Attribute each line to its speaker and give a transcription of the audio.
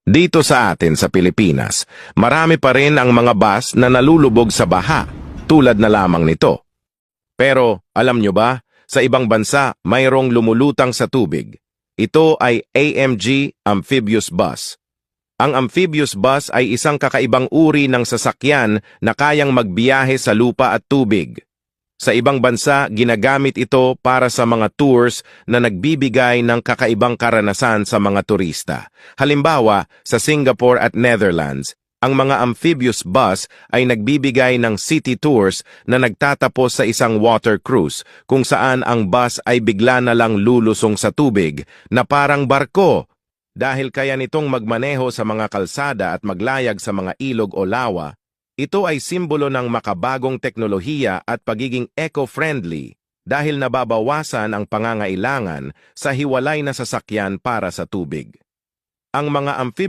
Speaker 1: Dito sa atin sa Pilipinas, marami pa rin ang mga bus na nalulubog sa baha, tulad na lamang nito. Pero alam nyo ba, sa ibang bansa mayroong lumulutang sa tubig. Ito ay AMG Amphibious Bus. Ang amphibious bus ay isang kakaibang uri ng sasakyan na kayang magbiyahe sa lupa at tubig. Sa ibang bansa, ginagamit ito para sa mga tours na nagbibigay ng kakaibang karanasan sa mga turista. Halimbawa, sa Singapore at Netherlands, ang mga amphibious bus ay nagbibigay ng city tours na nagtatapos sa isang water cruise, kung saan ang bus ay bigla na lang lulusong sa tubig na parang barko. Dahil kaya nitong magmaneho sa mga kalsada at maglayag sa mga ilog o lawa, ito ay simbolo ng makabagong teknolohiya at pagiging eco-friendly dahil nababawasan ang pangangailangan sa hiwalay na sasakyan para sa tubig. Ang mga amphibious